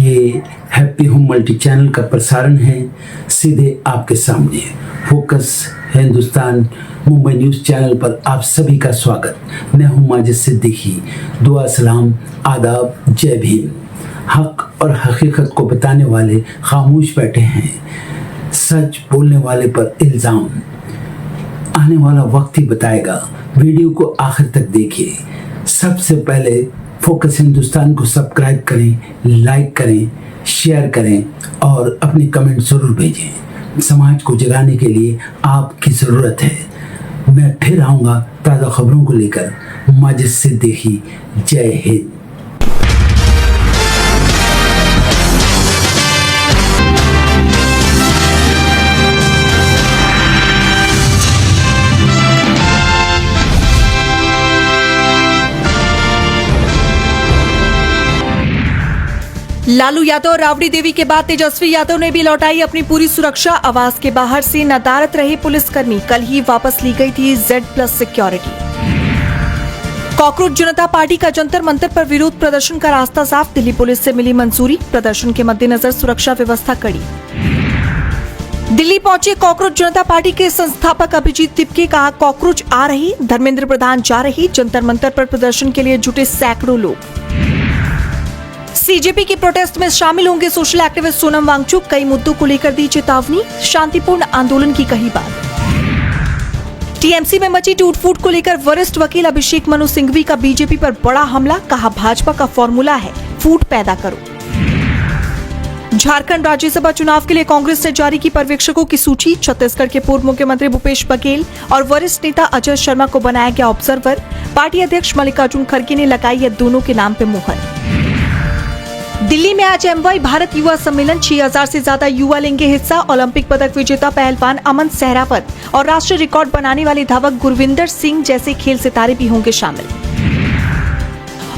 ये happy home multi channel का प्रसारण है सीधे आपके सामने। Focus Hindustan Mumbai news channel पर आप सभी का स्वागत। मैं हूं माजिद सिद्दीकी। दुआ सलाम आदाब, जय भीम। हक और हकीकत को बताने वाले खामोश बैठे हैं, सच बोलने वाले पर इल्ज़ाम। आने वाला वक्त ही बताएगा। वीडियो को आखिर तक देखिए। सबसे पहले फोकस हिंदुस्तान को सब्सक्राइब करें, लाइक करें, शेयर करें और अपने कमेंट जरूर भेजें। समाज को जगाने के लिए आपकी ज़रूरत है। मैं फिर आऊँगा ताज़ा खबरों को लेकर। माजिद सिद्दीकी, जय हिंद। लालू यादव और राबड़ी देवी के बाद तेजस्वी यादव ने भी लौटाई अपनी पूरी सुरक्षा। आवास के बाहर से नदारत रहे पुलिसकर्मी, कल ही वापस ली गई थी Z+ सिक्योरिटी। कॉकरोच जनता पार्टी का जंतर मंतर पर विरोध प्रदर्शन का रास्ता साफ। दिल्ली पुलिस से मिली मंजूरी, प्रदर्शन के मद्देनजर सुरक्षा व्यवस्था कड़ी। दिल्ली पहुंचे कॉकरोच जनता पार्टी के संस्थापक अभिजीत तिपके, कहा कॉकरोच आ रही, धर्मेंद्र प्रधान जा रही। जंतर मंतर पर प्रदर्शन के लिए जुटे सैकड़ों लोग। सीजेपी की प्रोटेस्ट में शामिल होंगे सोशल एक्टिविस्ट सोनम वांगचुक, कई मुद्दों को लेकर दी चेतावनी, शांतिपूर्ण आंदोलन की कही बात। टीएमसी में मची टूट-फूट को लेकर वरिष्ठ वकील अभिषेक मनु सिंघवी का बीजेपी पर बड़ा हमला, कहा भाजपा का फॉर्मूला है फूट पैदा करो। झारखंड राज्यसभा चुनाव के लिए कांग्रेस ने जारी की पर्यवेक्षकों की सूची। छत्तीसगढ़ के पूर्व मुख्यमंत्री भूपेश बघेल और वरिष्ठ नेता अजय शर्मा को बनाया गया ऑब्जर्वर। पार्टी अध्यक्ष मल्लिकार्जुन खड़गे ने लगाई है दोनों के नाम पे मुहर। दिल्ली में आज MY भारत युवा सम्मेलन, 6000 से ज्यादा युवा लेंगे हिस्सा। ओलंपिक पदक विजेता पहलवान अमन सहरावत और राष्ट्रीय रिकॉर्ड बनाने वाले धावक गुरविंदर सिंह जैसे खेल सितारे भी होंगे शामिल।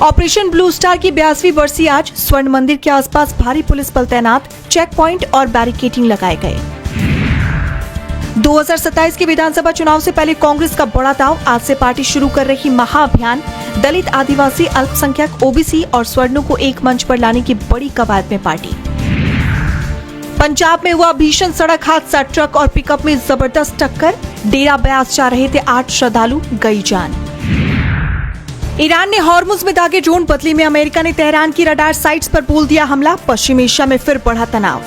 ऑपरेशन ब्लू स्टार की 82वीं बरसी आज। स्वर्ण मंदिर के आसपास भारी पुलिस बल तैनात, चेक पॉइंट और बैरिकेडिंग लगाए गए। 2027 के विधानसभा चुनाव से पहले कांग्रेस का बड़ा दाव। आज से पार्टी शुरू कर रही महाअभियान। दलित, आदिवासी, अल्पसंख्यक, OBC और स्वर्णों को एक मंच पर लाने की बड़ी कवायद में पार्टी। पंजाब में हुआ भीषण सड़क हादसा, ट्रक और पिकअप में जबरदस्त टक्कर। डेरा ब्यास जा रहे थे 8 श्रद्धालु, गई जान। ईरान ने हॉर्मुज में दागे ड्रोन, बदले में अमेरिका ने तेहरान की रडार साइट्स पर बोल दिया हमला। पश्चिम एशिया में फिर बढ़ा तनाव।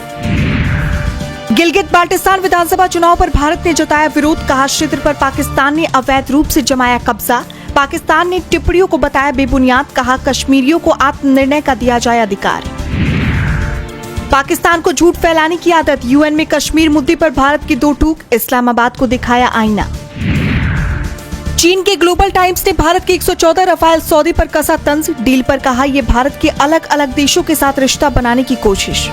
गिलगित बाल्टिस्तान विधानसभा चुनाव पर भारत ने जताया विरोध, कहा क्षेत्र पर पाकिस्तान ने अवैध रूप से जमाया कब्जा। पाकिस्तान ने टिप्पणियों को बताया बेबुनियाद, कहा कश्मीरियों को आत्मनिर्णय का दिया जाए अधिकार। पाकिस्तान को झूठ फैलाने की आदत, UN में कश्मीर मुद्दे पर भारत की दो टूक, इस्लामाबाद को दिखाया आईना। चीन के ग्लोबल टाइम्स ने भारत के 114 रफाल सौदे पर कसा तंज, डील पर कहा यह भारत के अलग अलग देशों के साथ रिश्ता बनाने की कोशिश।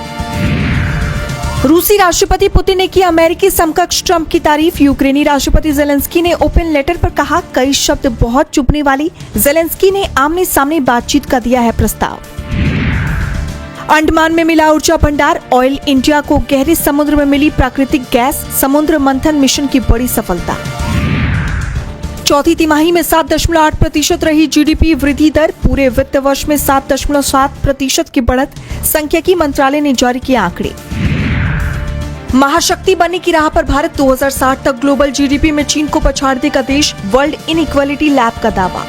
रूसी राष्ट्रपति पुतिन ने की अमेरिकी समकक्ष ट्रंप की तारीफ। यूक्रेनी राष्ट्रपति जेलेंस्की ने ओपन लेटर पर कहा कई शब्द बहुत चुभने वाली। जेलेंस्की ने आमने सामने बातचीत का दिया है प्रस्ताव। अंडमान में मिला ऊर्जा भंडार, ऑयल इंडिया को गहरे समुद्र में मिली प्राकृतिक गैस। समुद्र मंथन मिशन की बड़ी सफलता। चौथी तिमाही में 7.8% रही GDP वृद्धि दर, पूरे वित्त वर्ष में 7.7% की बढ़त। सांख्यिकी मंत्रालय ने जारी किए आंकड़े। महाशक्ति बनने की राह पर भारत, 2060 तक ग्लोबल GDP में चीन को पछाड़ देगा देश। वर्ल्ड इनइक्वालिटी लैब का दावा।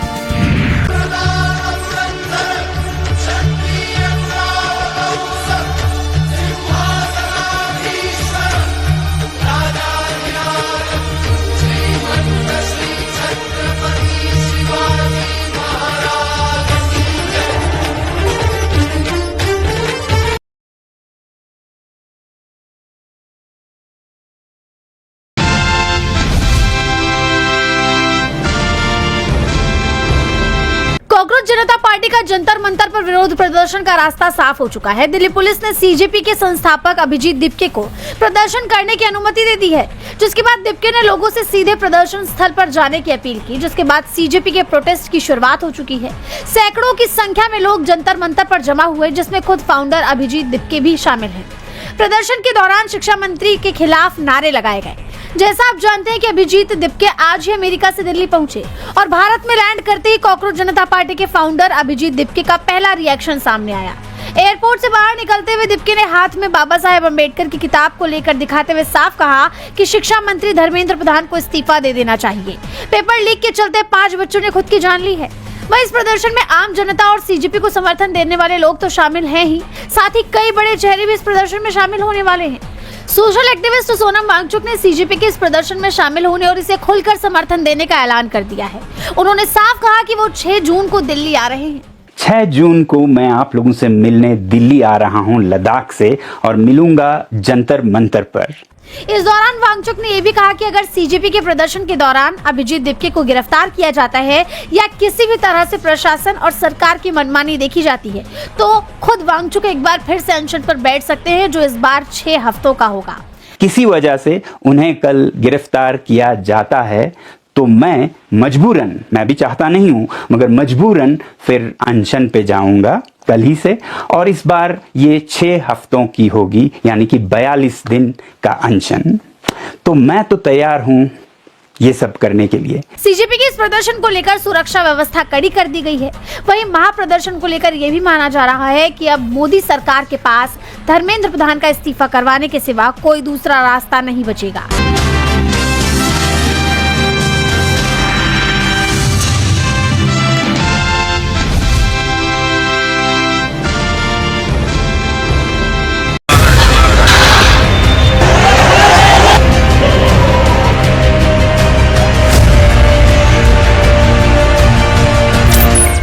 कांग्रेस जनता पार्टी का जंतर मंतर पर विरोध प्रदर्शन का रास्ता साफ हो चुका है। दिल्ली पुलिस ने सीजेपी के संस्थापक अभिजीत तिपके को प्रदर्शन करने की अनुमति दे दी है, जिसके बाद तिपके ने लोगों से सीधे प्रदर्शन स्थल पर जाने की अपील की, जिसके बाद सीजेपी के प्रोटेस्ट की शुरुआत हो चुकी है। सैकड़ों की संख्या में लोग जंतर मंतर पर जमा हुए, जिसमें खुद फाउंडर अभिजीत तिपके भी शामिल है। प्रदर्शन के दौरान शिक्षा मंत्री के खिलाफ नारे लगाए गए। जैसा आप जानते हैं कि अभिजीत तिपके आज ही अमेरिका से दिल्ली पहुंचे और भारत में लैंड करते ही कॉकरोच जनता पार्टी के फाउंडर अभिजीत तिपके का पहला रिएक्शन सामने आया। एयरपोर्ट से बाहर निकलते हुए दीप्ति ने हाथ में बाबा साहेब अम्बेडकर की किताब को लेकर दिखाते हुए साफ कहा कि शिक्षा मंत्री धर्मेंद्र प्रधान को इस्तीफा दे देना चाहिए। पेपर लीक के चलते 5 बच्चों ने खुद की जान ली है। वहीं इस प्रदर्शन में आम जनता और सीजेपी को समर्थन देने वाले लोग तो शामिल हैं ही, साथ ही कई बड़े चेहरे भी इस प्रदर्शन में शामिल होने वाले हैं। सोशल एक्टिविस्ट सोनम वांगचुक ने सीजेपी के इस प्रदर्शन में शामिल होने और इसे खुलकर समर्थन देने का ऐलान कर दिया है। उन्होंने साफ कहा कि वो 6 जून को दिल्ली आ रहे हैं। 6 जून को मैं आप लोगों से मिलने दिल्ली आ रहा हूं लद्दाख से, और मिलूंगा जंतर मंतर पर। इस दौरान वांगचुक ने यह भी कहा कि अगर सीजेपी के प्रदर्शन के दौरान अभिजीत दिप्के को गिरफ्तार किया जाता है या किसी भी तरह से प्रशासन और सरकार की मनमानी देखी जाती है तो खुद वांगचुक एक बार फिर से अनशन पर बैठ सकते हैं, जो इस बार 6 हफ्तों का होगा। किसी वजह से उन्हें कल गिरफ्तार किया जाता है तो मैं मजबूरन, मैं भी चाहता नहीं हूं मगर मजबूरन फिर अनशन पे जाऊंगा कल ही से, और इस बार ये 6 हफ्तों की होगी, यानी कि 42 दिन का अनशन। तो मैं तो तैयार हूं ये सब करने के लिए। सीजेपी के इस प्रदर्शन को लेकर सुरक्षा व्यवस्था कड़ी कर दी गई है। वहीं महाप्रदर्शन को लेकर यह भी माना जा रहा है कि अब मोदी सरकार के पास धर्मेंद्र प्रधान का इस्तीफा करवाने के सिवा कोई दूसरा रास्ता नहीं बचेगा।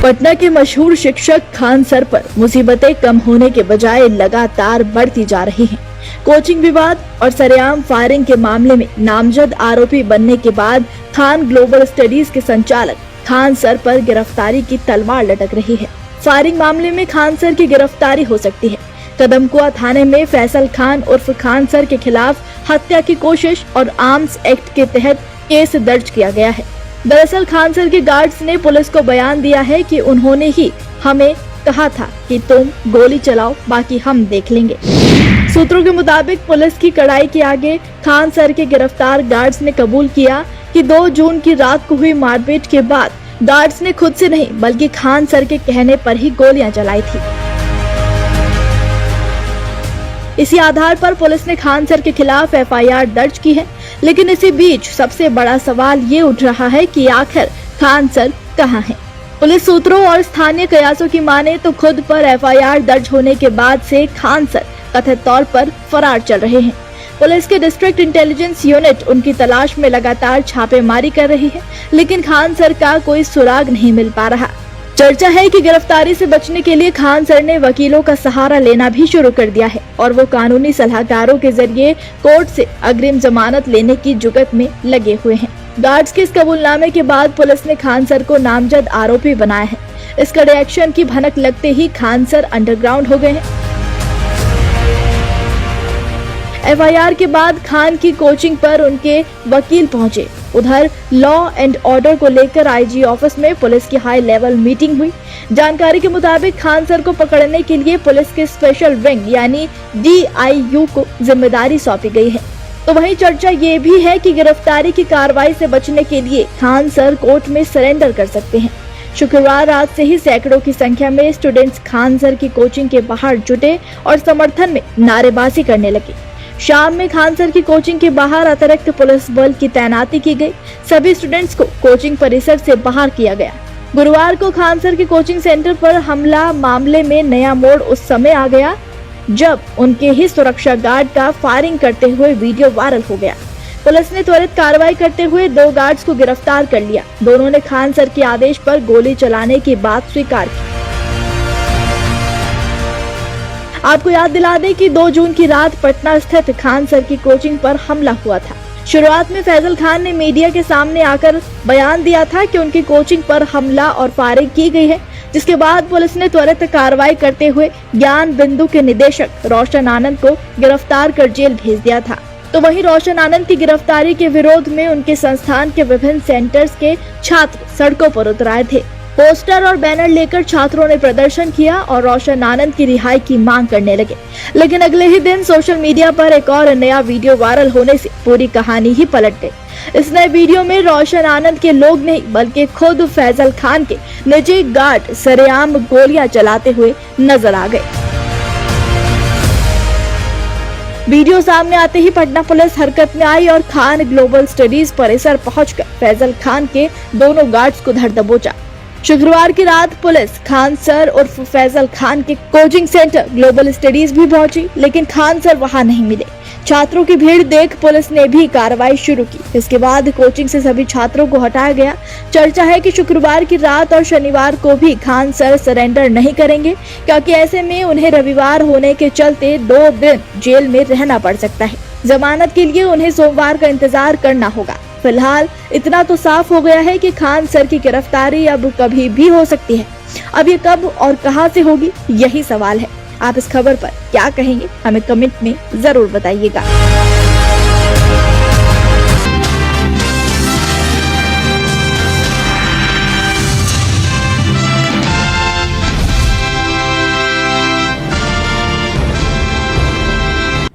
पटना के मशहूर शिक्षक खान सर पर मुसीबतें कम होने के बजाय लगातार बढ़ती जा रही हैं। कोचिंग विवाद और सरेआम फायरिंग के मामले में नामजद आरोपी बनने के बाद खान ग्लोबल स्टडीज के संचालक खान सर पर गिरफ्तारी की तलवार लटक रही है। फायरिंग मामले में खान सर की गिरफ्तारी हो सकती है। कदमकुआ थाने में फैसल खान उर्फ खान सर के खिलाफ हत्या की कोशिश और आर्म्स एक्ट के तहत केस दर्ज किया गया है। दरअसल खान सर के गार्ड्स ने पुलिस को बयान दिया है कि उन्होंने ही हमें कहा था कि तुम गोली चलाओ, बाकी हम देख लेंगे। सूत्रों के मुताबिक पुलिस की कड़ाई के आगे खान सर के गिरफ्तार गार्ड्स ने कबूल किया कि 2 जून की रात को हुई मारपीट के बाद गार्ड्स ने खुद से नहीं बल्कि खान सर के कहने पर ही गोलियां चलाई थी। इसी आधार पर पुलिस ने खान सर के खिलाफ एफआईआर दर्ज की है। लेकिन इसी बीच सबसे बड़ा सवाल ये उठ रहा है कि आखिर खान सर कहाँ हैं? पुलिस सूत्रों और स्थानीय कयासों की माने तो खुद पर एफआईआर दर्ज होने के बाद से खान सर कथित तौर पर फरार चल रहे हैं। पुलिस के डिस्ट्रिक्ट इंटेलिजेंस यूनिट उनकी तलाश में लगातार छापेमारी कर रही है, लेकिन खान सर का कोई सुराग नहीं मिल पा रहा। चर्चा है कि गिरफ्तारी से बचने के लिए खान सर ने वकीलों का सहारा लेना भी शुरू कर दिया है और वो कानूनी सलाहकारों के जरिए कोर्ट से अग्रिम जमानत लेने की जुगत में लगे हुए हैं। गार्ड्स के इस कबूलनामे के बाद पुलिस ने खान सर को नामजद आरोपी बनाया है। इस कड़े एक्शन की भनक लगते ही खान सर अंडरग्राउंड हो गए हैं। एफआईआर के बाद खान की कोचिंग पर उनके वकील पहुंचे। उधर लॉ एंड ऑर्डर को लेकर आईजी ऑफिस में पुलिस की हाई लेवल मीटिंग हुई। जानकारी के मुताबिक खान सर को पकड़ने के लिए पुलिस के स्पेशल विंग यानी DIU को जिम्मेदारी सौंपी गई है। तो वहीं चर्चा ये भी है कि गिरफ्तारी की कार्रवाई से बचने के लिए खान सर कोर्ट में सरेंडर कर सकते हैं। शुक्रवार रात से ही सैकड़ों की संख्या में स्टूडेंट्स खान सर की कोचिंग के बाहर जुटे और समर्थन में नारेबाजी करने लगे। शाम में खान सर की कोचिंग के बाहर अतिरिक्त पुलिस बल की तैनाती की गई। सभी स्टूडेंट्स को कोचिंग परिसर से बाहर किया गया। गुरुवार को खान सर के कोचिंग सेंटर पर हमला मामले में नया मोड़ उस समय आ गया जब उनके ही सुरक्षा गार्ड का फायरिंग करते हुए वीडियो वायरल हो गया। पुलिस ने त्वरित कार्रवाई करते हुए 2 गार्ड्स को गिरफ्तार कर लिया। दोनों ने खान सर के आदेश पर गोली चलाने की बात स्वीकार की। आपको याद दिला दें कि 2 जून की रात पटना स्थित खान सर की कोचिंग पर हमला हुआ था। शुरुआत में फैजल खान ने मीडिया के सामने आकर बयान दिया था कि उनकी कोचिंग पर हमला और फायरिंग की गई है, जिसके बाद पुलिस ने त्वरित कार्रवाई करते हुए ज्ञान बिंदु के निदेशक रोशन आनंद को गिरफ्तार कर जेल भेज दिया था। तो वहीं रोशन आनंद की गिरफ्तारी के विरोध में उनके संस्थान के विभिन्न सेंटर्स के छात्र सड़कों पर उतर आए थे। पोस्टर और बैनर लेकर छात्रों ने प्रदर्शन किया और रोशन आनंद की रिहाई की मांग करने लगे। लेकिन अगले ही दिन सोशल मीडिया पर एक और नया वीडियो वायरल होने से पूरी कहानी ही पलट गई। इस नए वीडियो में रोशन आनंद के लोग नहीं बल्कि खुद फैजल खान के निजी गार्ड सरेआम गोलियां चलाते हुए नजर आ गए। वीडियो सामने आते ही पटना पुलिस हरकत में आई और खान ग्लोबल स्टडीज परिसर पहुंचकर फैजल खान के दोनों गार्ड्स को धर दबोचा। शुक्रवार की रात पुलिस खान सर उर्फ फैजल खान के कोचिंग सेंटर ग्लोबल स्टडीज भी पहुंची, लेकिन खान सर वहां नहीं मिले। छात्रों की भीड़ देख पुलिस ने भी कार्रवाई शुरू की। इसके बाद कोचिंग से सभी छात्रों को हटाया गया। चर्चा है कि शुक्रवार की रात और शनिवार को भी खान सर सरेंडर नहीं करेंगे, क्योंकि ऐसे में उन्हें रविवार होने के चलते 2 दिन जेल में रहना पड़ सकता है। जमानत के लिए उन्हें सोमवार का इंतजार करना होगा। फिलहाल इतना तो साफ हो गया है कि खान सर की गिरफ्तारी अब कभी भी हो सकती है। अब ये कब और कहां से होगी, यही सवाल है। आप इस खबर पर क्या कहेंगे, हमें कमेंट में जरूर बताइएगा।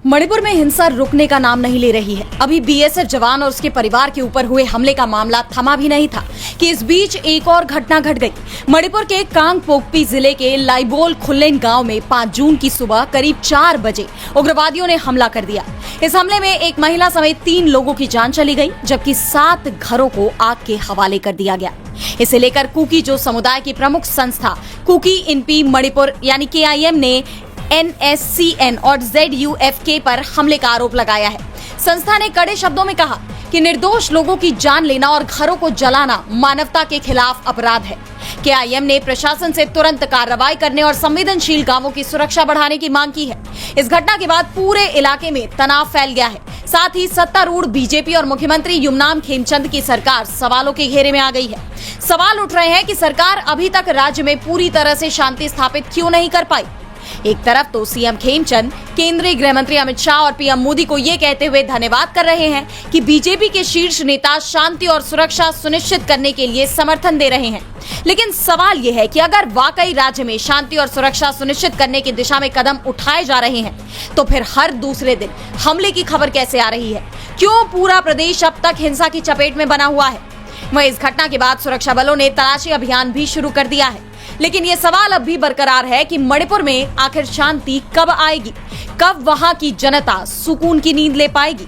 मणिपुर में हिंसा रुकने का नाम नहीं ले रही है। अभी बीएसएफ जवान और उसके परिवार के ऊपर हुए हमले का मामला थमा भी नहीं था कि इस बीच एक और घटना घट गई। मणिपुर के कांगपोकपी जिले के लाइबोल खुल्लेन गांव में 5 जून की सुबह करीब 4 बजे उग्रवादियों ने हमला कर दिया। इस हमले में एक महिला समेत 3 लोगों की जान चली गई, जबकि 7 घरों को आग के हवाले कर दिया गया। इसे लेकर कुकी जो समुदाय की प्रमुख संस्था कुकी इनपी मणिपुर यानी KIM ने NSCN और ZUFK पर हमले का आरोप लगाया है। संस्था ने कड़े शब्दों में कहा कि निर्दोष लोगों की जान लेना और घरों को जलाना मानवता के खिलाफ अपराध है। KIM ने प्रशासन से तुरंत कार्रवाई करने और संवेदनशील गांवों की सुरक्षा बढ़ाने की मांग की है। इस घटना के बाद पूरे इलाके में तनाव फैल गया है। साथ ही सत्तारूढ़ बीजेपी और मुख्यमंत्री युमनाम खेमचंद की सरकार सवालों के घेरे में आ गई है। सवाल उठ रहे हैं कि सरकार अभी तक राज्य में पूरी तरह से शांति स्थापित क्यों नहीं कर पाई। एक तरफ तो सीएम खेमचंद केंद्रीय गृह मंत्री अमित शाह और पीएम मोदी को ये कहते हुए धन्यवाद कर रहे हैं कि बीजेपी के शीर्ष नेता शांति और सुरक्षा सुनिश्चित करने के लिए समर्थन दे रहे हैं। लेकिन सवाल ये है कि अगर वाकई राज्य में शांति और सुरक्षा सुनिश्चित करने की दिशा में कदम उठाए जा रहे हैं, तो फिर हर दूसरे दिन हमले की खबर कैसे आ रही है? क्यों पूरा प्रदेश अब तक हिंसा की चपेट में बना हुआ है? वहीं इस घटना के बाद सुरक्षा बलों ने तलाशी अभियान भी शुरू कर दिया है। लेकिन ये सवाल अब भी बरकरार है कि मणिपुर में आखिर शांति कब आएगी, कब वहां की जनता सुकून की नींद ले पाएगी।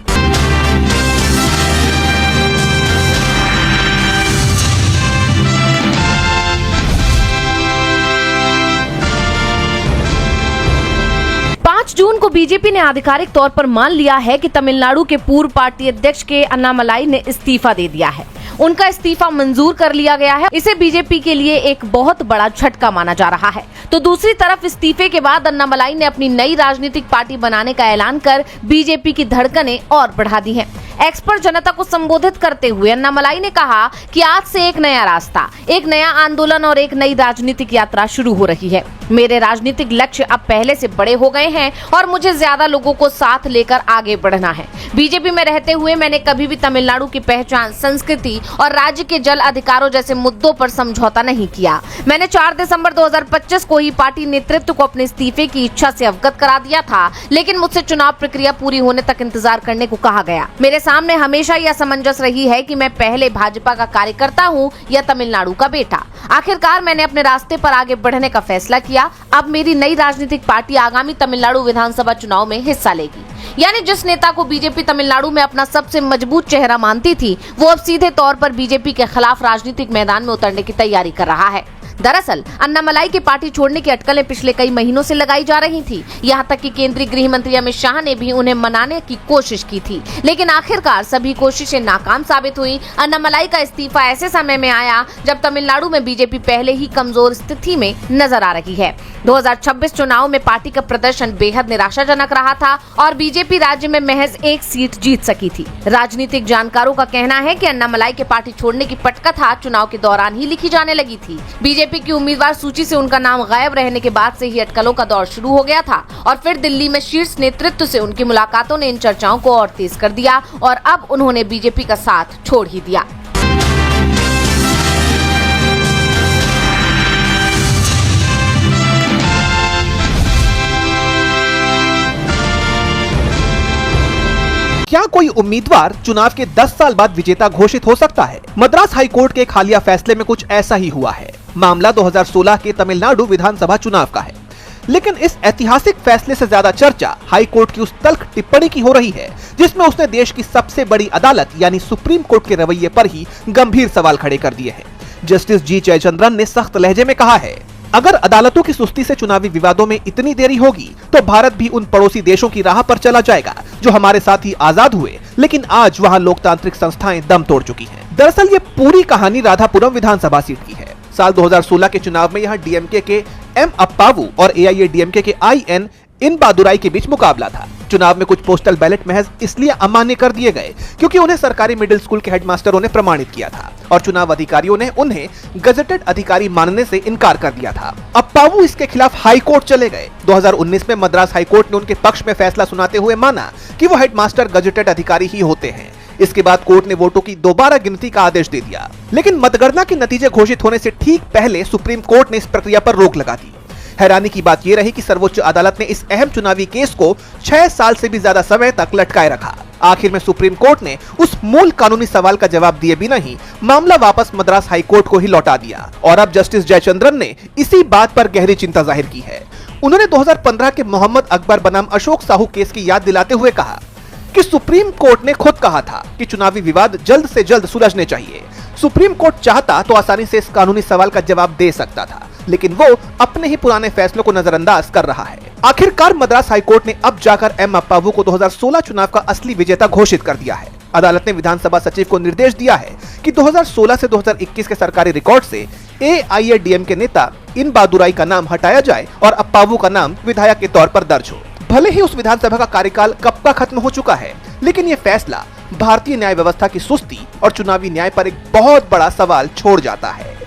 जून को बीजेपी ने आधिकारिक तौर पर मान लिया है कि तमिलनाडु के पूर्व पार्टी अध्यक्ष के अन्नामलाई ने इस्तीफा दे दिया है। उनका इस्तीफा मंजूर कर लिया गया है। इसे बीजेपी के लिए एक बहुत बड़ा झटका माना जा रहा है। तो दूसरी तरफ इस्तीफे के बाद अन्नामलाई ने अपनी नई राजनीतिक पार्टी बनाने का ऐलान कर बीजेपी की धड़कनें और बढ़ा दी हैं। एक्स पर जनता को संबोधित करते हुए अन्नामलाई ने कहा कि आज से एक नया रास्ता, एक नया आंदोलन और एक नई राजनीतिक यात्रा शुरू हो रही है। मेरे राजनीतिक लक्ष्य अब पहले से बड़े हो गए हैं और मुझे ज्यादा लोगों को साथ लेकर आगे बढ़ना है। बीजेपी में रहते हुए मैंने कभी भी तमिलनाडु की पहचान, संस्कृति और राज्य के जल अधिकारों जैसे मुद्दों पर समझौता नहीं किया। मैंने 4 दिसंबर 2025 को ही पार्टी नेतृत्व को अपने इस्तीफे की इच्छा से अवगत करा दिया था, लेकिन मुझसे चुनाव प्रक्रिया पूरी होने तक इंतजार करने को कहा गया। मेरे सामने हमेशा यह असमंजस रही है कि मैं पहले भाजपा का कार्यकर्ता हूं या तमिलनाडु का बेटा। आखिरकार मैंने अपने रास्ते पर आगे बढ़ने का फैसला किया। अब मेरी नई राजनीतिक पार्टी आगामी तमिलनाडु विधानसभा चुनाव में हिस्सा लेगी। यानी जिस नेता को बीजेपी तमिलनाडु में अपना सबसे मजबूत चेहरा मानती थी, वो अब सीधे तौर पर बीजेपी के खिलाफ राजनीतिक मैदान में उतरने की तैयारी कर रहा है। दरअसल अन्नामलाई की पार्टी छोड़ने की अटकलें पिछले कई महीनों से लगाई जा रही थी। यहाँ तक कि केंद्रीय गृह मंत्री अमित शाह ने भी उन्हें मनाने की कोशिश की थी, लेकिन आखिरकार सभी कोशिशें नाकाम साबित हुई। अन्नामलाई का इस्तीफा ऐसे समय में आया जब तमिलनाडु में बीजेपी पहले ही कमजोर स्थिति में नजर आ रही है। 2026 चुनाव में पार्टी का प्रदर्शन बेहद निराशाजनक रहा था और बीजेपी राज्य में महज 1 सीट जीत सकी थी। राजनीतिक जानकारों का कहना है कि अन्नामलाई के पार्टी छोड़ने की पटकथा चुनाव के दौरान ही लिखी जाने लगी थी। बीजेपी की उम्मीदवार सूची से उनका नाम गायब रहने के बाद से ही अटकलों का दौर शुरू हो गया था और फिर दिल्ली में शीर्ष नेतृत्व से उनकी मुलाकातों ने इन चर्चाओं को और तेज कर दिया और अब उन्होंने बीजेपी का साथ छोड़ ही दिया। क्या कोई उम्मीदवार चुनाव के 10 साल बाद विजेता घोषित हो सकता है? मद्रास हाई कोर्ट के एक हालिया फैसले में कुछ ऐसा ही हुआ है। मामला 2016 के तमिलनाडु विधानसभा चुनाव का है। लेकिन इस ऐतिहासिक फैसले से ज्यादा चर्चा हाई कोर्ट की उस तल्ख टिप्पणी की हो रही है जिसमें उसने देश की सबसे बड़ी अदालत यानी सुप्रीम कोर्ट के रवैये पर ही गंभीर सवाल खड़े कर दिए हैं। जस्टिस जी जयचंद्रन ने सख्त लहजे में कहा है, अगर अदालतों की सुस्ती से चुनावी विवादों में इतनी देरी होगी तो भारत भी उन पड़ोसी देशों की राह पर चला जाएगा जो हमारे साथ ही आजाद हुए, लेकिन आज वहां लोकतांत्रिक संस्थाएं दम तोड़ चुकी हैं। दरअसल ये पूरी कहानी राधापुरम विधानसभा सीट की है। साल 2016 के चुनाव में यहाँ डीएमके के एम अप्पावू और एआईएडीएमके के आईएन इनबादुराई के बीच मुकाबला था। चुनाव में कुछ पोस्टल बैलेट महज इसलिए अमान्य कर दिए गए क्योंकि उन्हें सरकारी मिडिल स्कूल के हेडमास्टरों ने प्रमाणित किया था और चुनाव अधिकारियों ने उन्हें गजेटेड अधिकारी मानने से इनकार कर दिया था। अप्पावू इसके खिलाफ हाई कोर्ट चले गए। 2019 में मद्रास हाई कोर्ट ने उनके पक्ष में फैसला सुनाते हुए माना कि वो हेडमास्टर गजेटेड अधिकारी ही होते हैं। इसके बाद कोर्ट ने वोटों की दोबारा गिनती का आदेश दे दिया, लेकिन मतगणना के नतीजे घोषित होने से ठीक पहले सुप्रीम कोर्ट ने इस प्रक्रिया पर रोक लगा दी। हैरानी की बात यह रही कि सर्वोच्च अदालत ने इस अहम चुनावी केस को 6 साल से भी ज्यादा समय तक लटकाए रखा। आखिर में सुप्रीम कोर्ट ने उस मूल कानूनी सवाल का जवाब दिए बिना ही मामला वापस मद्रास हाई कोर्ट को ही लौटा दिया और अब जस्टिस जयचंद्रन ने इसी बात पर गहरी चिंता जाहिर की है। उन्होंने 2015 के मोहम्मद अकबर बनाम अशोक साहू केस की याद दिलाते हुए कहा कि सुप्रीम कोर्ट ने खुद कहा था कि चुनावी विवाद जल्द से जल्द सुलझने चाहिए। सुप्रीम कोर्ट चाहता तो आसानी से इस कानूनी सवाल का जवाब दे सकता था, लेकिन वो अपने ही पुराने फैसलों को नजरअंदाज कर रहा है। आखिरकार मद्रास हाईकोर्ट ने अब जाकर एम अप्पावू को 2016 चुनाव का असली विजेता घोषित कर दिया है। अदालत ने विधानसभा सचिव को निर्देश दिया है कि 2016 से 2021 के सरकारी रिकॉर्ड से एआईएडीएम के नेता इनबादुराई का नाम हटाया जाए और अप्पावू का नाम विधायक के तौर पर दर्ज हो। भले ही उस विधानसभा का कार्यकाल कब का खत्म हो चुका है, लेकिन ये फैसला भारतीय न्याय व्यवस्था की सुस्ती और चुनावी न्याय पर एक बहुत बड़ा सवाल छोड़ जाता है।